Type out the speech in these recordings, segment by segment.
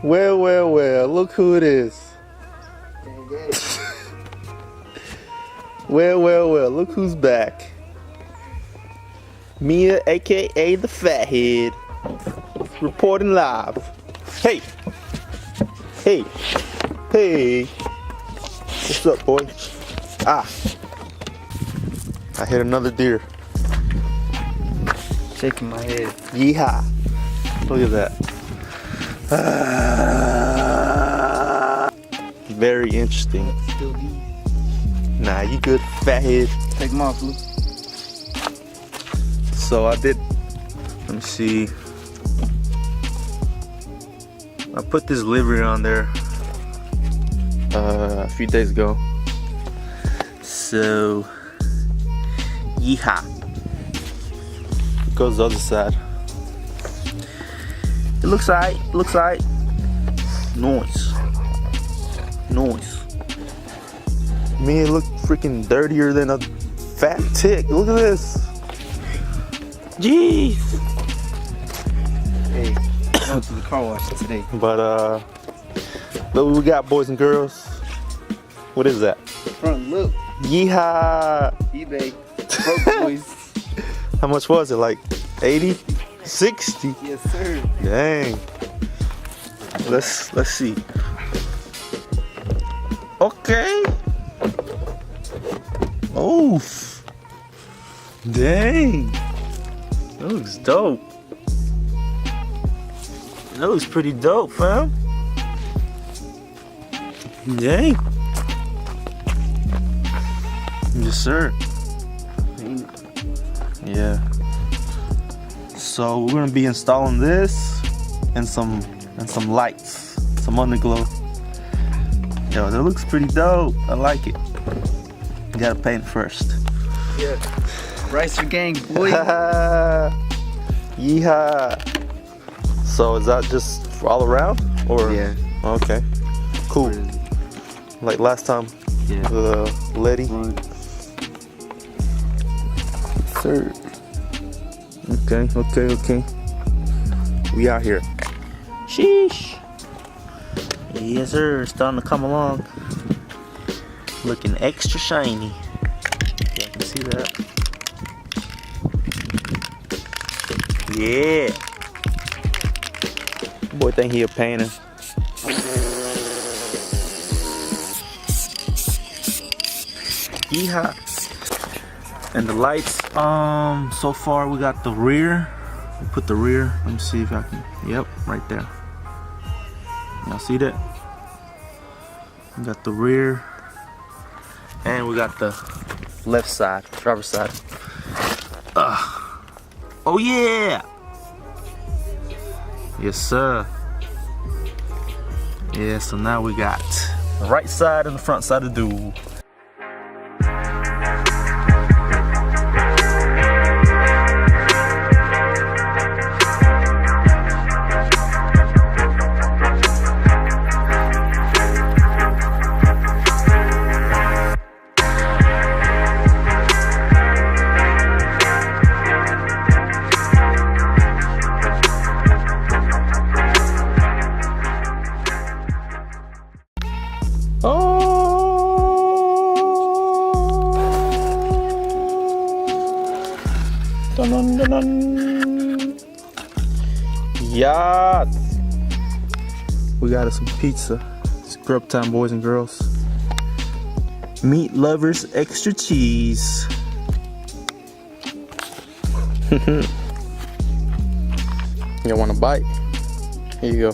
Well, well, well, look who it is. Well, well, well, look who's back. Mia, aka the Fathead, reporting live. Hey! Hey! Hey! What's up, boy? Ah! I hit another deer. Shaking my head. Yeehaw! Look at that. Very interesting. Still be. Nah, you good, fathead. Take them off, Luke. So I did, let me see. I put this livery on there a few days ago. So, yeehaw. It goes the other side. It looks alright, looks alright. Noise. Noise. Me, it look freaking dirtier than a fat tick. Look at this. Jeez. Hey, I went to the car wash today. But look what we got, boys and girls. What is that? Front look. Yeehaw. eBay. Broke boys. How much was it? Like 80? 60? Yes, sir. Dang. Let's see. Okay. Oof. Dang. That looks dope. That looks pretty dope, fam. Dang. Yes, sir. Yeah. So we're gonna be installing this and some lights, some underglow. Yo, that looks pretty dope. I like it. You gotta paint first. Yeah. Ricer gang, boy. Yeehaw. So is that just all around? Or Yeah. Okay. Cool. Like last time. Yeah. The lady. Sir. Okay. We out here. Sheesh. Yes, sir. It's starting to come along. Looking extra shiny. Yeah, I can see that. Yeah. Boy think he a painter. Yeehaw. And the lights, so far we got the rear. We put the rear. Let me see if I can. Yep, right there. Y'all see that? We got the rear. And we got the left side, driver's side. Oh yeah! Yes, sir. Yeah, so now we got the right side and the front side to do. Dun, dun, dun, dun. Yes. We got us some pizza. It's grub time, boys and girls. Meat lovers, extra cheese. You want a bite? Here you go.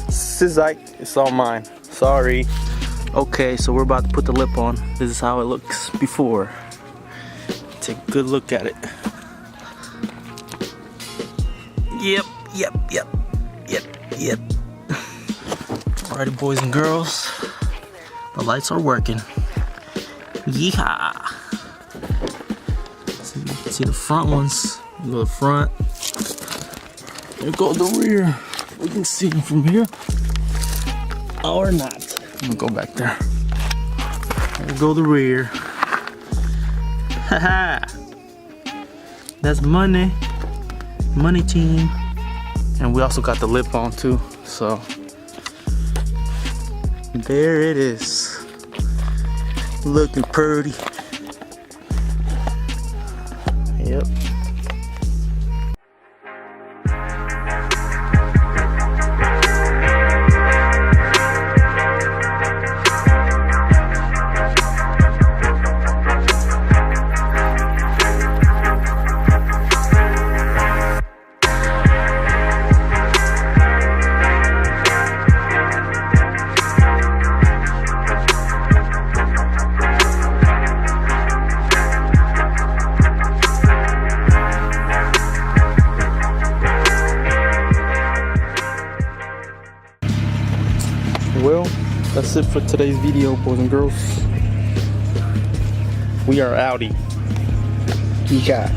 Sizzike, it's all mine. Sorry. Okay, so we're about to put the lip on. This is how it looks before. Take a good look at it. Yep. Alrighty, boys and girls. The lights are working. Yeehaw! See the front ones. Go to the front. There go the rear. We can see them from here. Or not. I'm gonna go back there. There go the rear. Haha. That's money. Money team. And we also got the lip on too, so there it is, looking pretty. Yep. Well, that's it for today's video, boys and girls. We are outie. You got